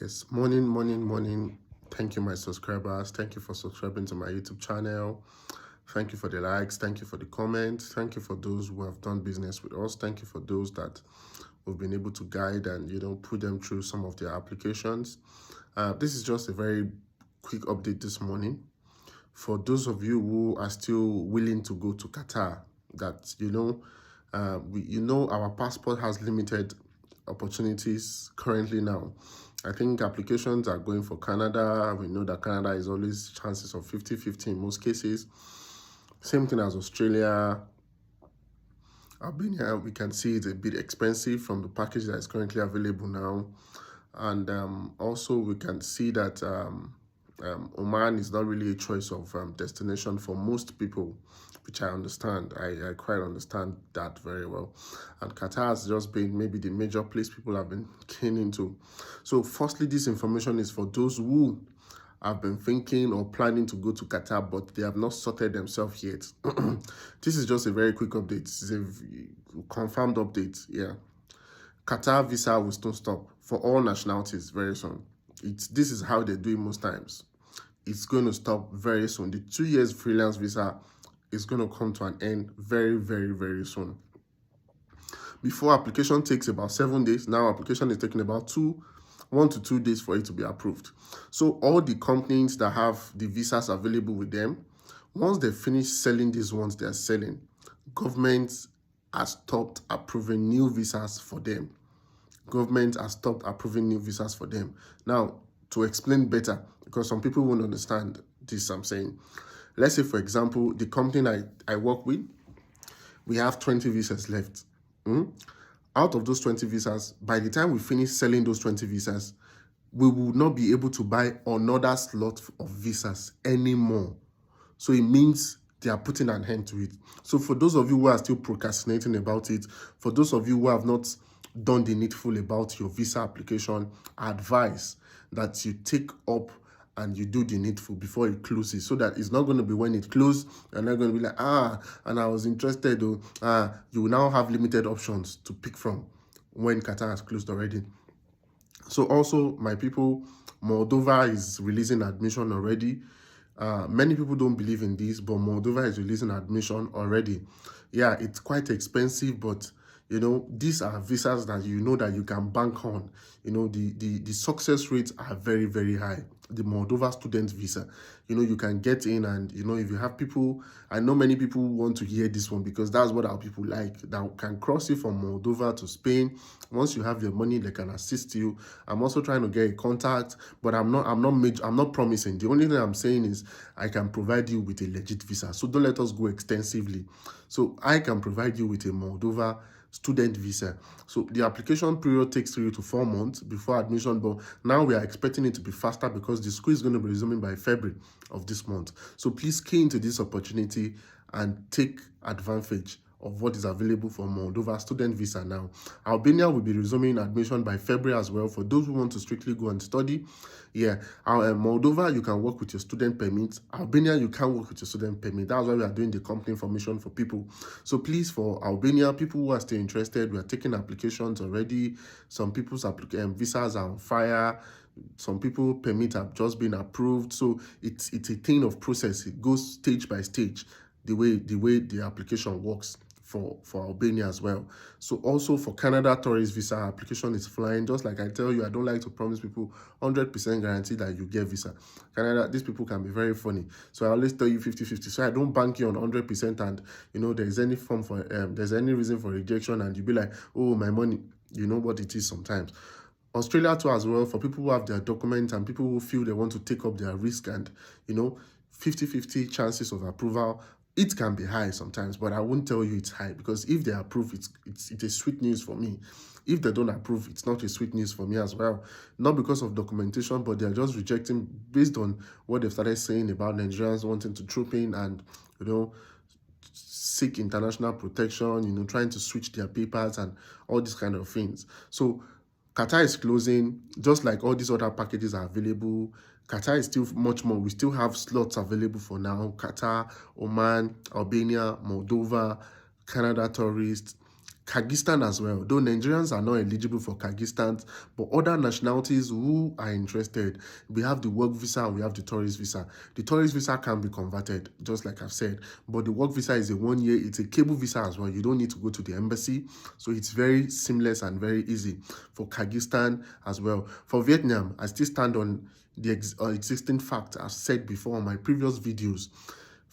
Yes, morning. Thank you, my subscribers. Thank you for subscribing to my YouTube channel. Thank you for the likes. Thank you for the comments. Thank you for those who have done business with us. Thank you for those that we've been able to guide and, put them through some of their applications. This is just a very quick update this morning. For those of you who are still willing to go to Qatar, that, our passport has limited opportunities currently now. I think applications are going for Canada. We know that Canada is always chances of 50-50 in most cases. Same thing as Australia. Albania, we can see it's a bit expensive from the package that is currently available now. And also we can see that Oman is not really a choice of destination for most people, which I understand. I quite understand that very well. And Qatar has just been maybe the major place people have been keen into. So firstly, this information is for those who have been thinking or planning to go to Qatar, but they have not sorted themselves yet. This is just a very quick update. It's a confirmed update. Yeah. Qatar visa will still stop for all nationalities very soon. This is how they do it most times. It's going to stop very soon. The 2 years freelance visa is going to come to an end very, very, very soon. Before, application takes about 7 days. Now application is taking about 1 to 2 days for it to be approved. So all the companies that have the visas available with them, once they finish selling these ones they are selling, government has stopped approving new visas for them. Government has stopped approving new visas for them. Now, to explain better, because some people won't understand this I'm saying. Let's say, for example, the company I work with, we have 20 visas left. Out of those 20 visas, by the time we finish selling those 20 visas, we will not be able to buy another slot of visas anymore. So it means they are putting an end to it. So for those of you who are still procrastinating about it, for those of you who have not done the needful about your visa application, I advise that you take up and you do the needful before it closes, so that it's not going to be when it closes, you're not going to be like, and I was interested, you will now have limited options to pick from when Qatar has closed already. So also, my people, Moldova is releasing admission already. Many people don't believe in this, but Moldova is releasing admission already. Yeah, it's quite expensive, but these are visas that that you can bank on. The success rates are very, very high. The Moldova student visa, you can get in, and if you have people, I know many people want to hear this one because that's what our people like, that can cross you from Moldova to Spain. Once you have your money, they can assist you. I'm also trying to get a contact, but I'm not promising. The only thing I'm saying is I can provide you with a legit visa. So don't let us go extensively. So I can provide you with a Moldova student visa. So the application period takes 3 to 4 months before admission, but now we are expecting it to be faster because the school is going to be resuming by February of this month. So please key into this opportunity and take advantage of what is available for Moldova student visa now. Albania will be resuming admission by February as well for those who want to strictly go and study. Yeah, Moldova, you can work with your student permit. Albania, you can work with your student permit. That's why we are doing the company information for people. So please, for Albania, people who are still interested, we are taking applications already. Some people's visas are on fire. Some people permit have just been approved. So it's a thing of process. It goes stage by stage, the way the application works for Albania as well. So also for Canada tourist visa, application is flying. Just like I tell you, I don't like to promise people 100% guarantee that you get visa. Canada, these people can be very funny. So I always tell you 50-50. So I don't bank you on 100%, and there's any form for there's any reason for rejection, and you be like, oh, my money. You know what it is sometimes. Australia too as well, for people who have their documents and people who feel they want to take up their risk, and 50-50 chances of approval. It can be high sometimes, but I won't tell you it's high, because if they approve, it's a sweet news for me. If they don't approve, it's not a sweet news for me as well. Not because of documentation, but they're just rejecting based on what they've started saying about Nigerians wanting to troop in and, seek international protection, trying to switch their papers and all these kind of things. So Qatar is closing, just like all these other packages are available. Qatar is still much more. We still have slots available for now. Qatar, Oman, Albania, Moldova, Canada tourists, Kyrgyzstan as well, though Nigerians are not eligible for Kyrgyzstan, but other nationalities who are interested, we have the work visa and we have the tourist visa. The tourist visa can be converted, just like I've said, but the work visa is a 1 year, it's a cable visa as well. You don't need to go to the embassy, so it's very seamless and very easy for Kyrgyzstan as well. For Vietnam, I still stand on the existing fact I've said before on my previous videos.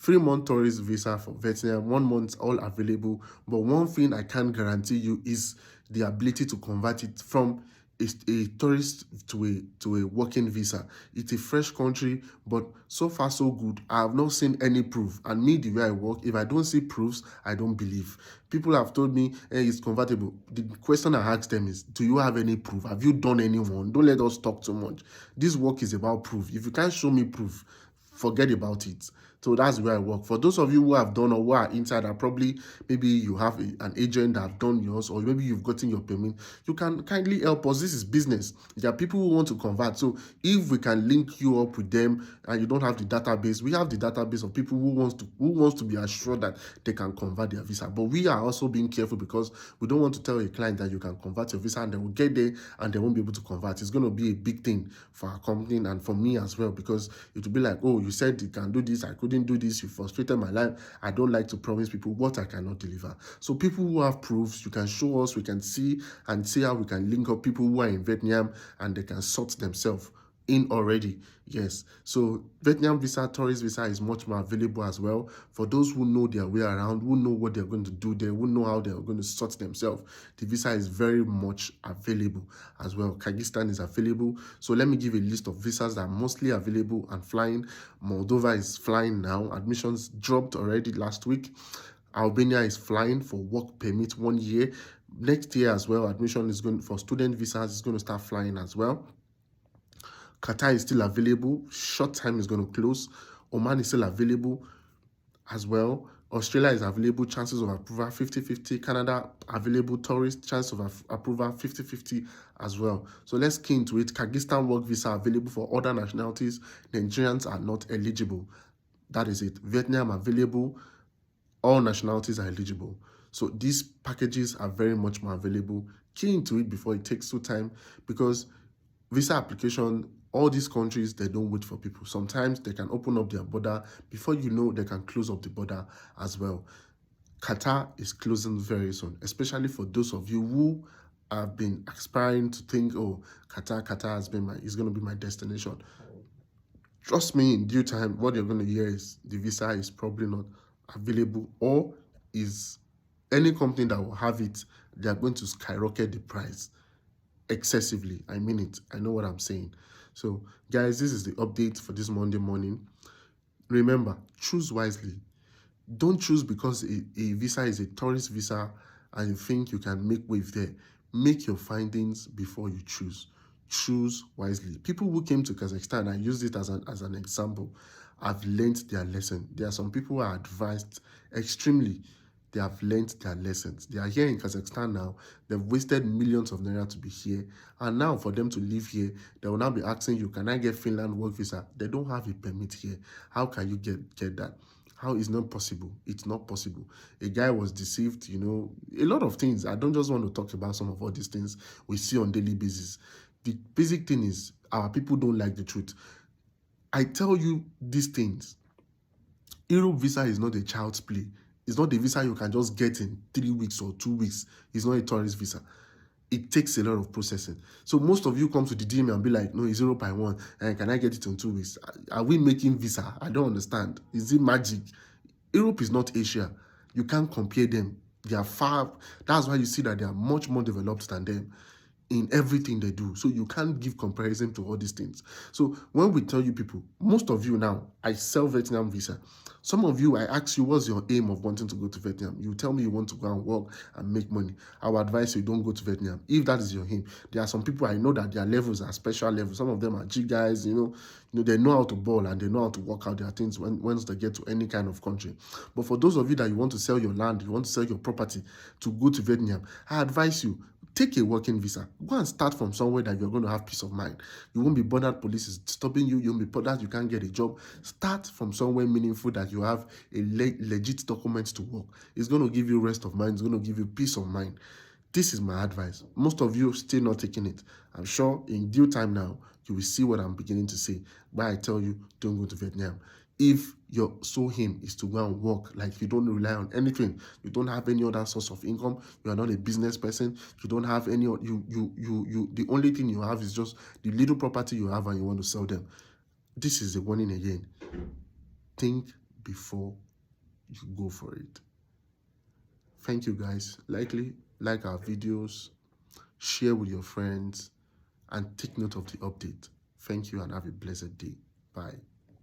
3-month tourist visa for Vietnam, 1 month all available. But one thing I can't guarantee you is the ability to convert it from a tourist to a working visa. It's a fresh country, but so far so good. I have not seen any proof. And me, the way I work, if I don't see proofs, I don't believe. People have told me, hey, it's convertible. The question I ask them is, do you have any proof? Have you done any one? Don't let us talk too much. This work is about proof. If you can't show me proof, forget about it. So that's where I work. For those of you who have done or who are inside, and probably maybe you have an agent that have done yours, or maybe you've gotten your payment, you can kindly help us. This is business. There are people who want to convert. So if we can link you up with them and you don't have the database, we have the database of people who wants to be assured that they can convert their visa. But we are also being careful because we don't want to tell a client that you can convert your visa and they will get there and they won't be able to convert. It's going to be a big thing for our company and for me as well, because it will be like, oh, you said you can do this, I couldn't do this, you frustrated my life. I don't like to promise people what I cannot deliver. So people who have proofs, you can show us, we can see and see how we can link up people who are in Vietnam and they can sort themselves in already. Yes, so Vietnam visa, tourist visa is much more available as well for those who know their way around, who know what they're going to do there, who know how they're going to sort themselves. The visa is very much available as well. Kyrgyzstan is available. So let me give a list of visas that are mostly available and flying. Moldova is flying now. Admissions dropped already last week. Albania is flying for work permit 1 year. Next year as well, admission is going for student visas is going to start flying as well. Qatar is still available. Short time is going to close. Oman is still available as well. Australia is available. Chances of approval 50-50. Canada available. Tourist chance of approval 50-50 as well. So let's key into it. Kyrgyzstan work visa available for other nationalities. Nigerians are not eligible. That is it. Vietnam available. All nationalities are eligible. So these packages are very much more available. Key into it before it takes too time, because visa application, all these countries, they don't wait for people. Sometimes they can open up their border. Before you know, they can close up the border as well. Qatar is closing very soon, especially for those of you who have been aspiring to think, oh, Qatar is going to be my destination. Trust me, in due time, what you're going to hear is the visa is probably not available, or is any company that will have it, they are going to skyrocket the price excessively. I mean it. I know what I'm saying. So guys, this is the update for this Monday morning. Remember, choose wisely. Don't choose because a visa is a tourist visa and you think you can make wave there. Make your findings before you choose. Choose wisely. People who came to Kazakhstan, I use it as an example, have learned their lesson. There are some people who are advised extremely. They have learned their lessons. They are here in Kazakhstan now. They've wasted millions of naira to be here. And now for them to live here, they will now be asking you, can I get Finland work visa? They don't have a permit here. How can you get that? How is not possible? It's not possible. A guy was deceived, you know, a lot of things. I don't just want to talk about some of all these things we see on daily basis. The basic thing is our people don't like the truth. I tell you these things. Europe visa is not a child's play. It's not a visa you can just get in 3 weeks or 2 weeks. It's not a tourist visa. It takes a lot of processing. So most of you come to the DM and be like, no, it's 0.1. And can I get it in 2 weeks? Are we making visa? I don't understand. Is it magic? Europe is not Asia. You can't compare them. They are far. That's why you see that they are much more developed than them in everything they do. So you can't give comparison to all these things. So when we tell you people, most of you now, I sell Vietnam visa. Some of you, I ask you, what's your aim of wanting to go to Vietnam? You tell me you want to go and work and make money. I will advise you, don't go to Vietnam. If that is your aim, there are some people I know that their levels are special levels. Some of them are G guys, you know, they know how to ball and they know how to work out their things once they get to any kind of country. But for those of you that you want to sell your land, you want to sell your property to go to Vietnam, I advise you, Take a working visa. Go and start from somewhere that you're going to have peace of mind. You won't be bothered police is stopping you. You won't be bothered you can't get a job. Start from somewhere meaningful that you have a legit document to work. It's going to give you rest of mind. It's going to give you peace of mind. This is my advice. Most of you still not taking it. I'm sure in due time now, you will see what I'm beginning to say. But I tell you, don't go to Vietnam. If your sole aim is to go and work, like you don't rely on anything, you don't have any other source of income, you are not a business person, you don't have any, the only thing you have is just the little property you have and you want to sell them. This is a warning again. Think before you go for it. Thank you guys. Like our videos, share with your friends, and take note of the update. Thank you and have a blessed day. Bye.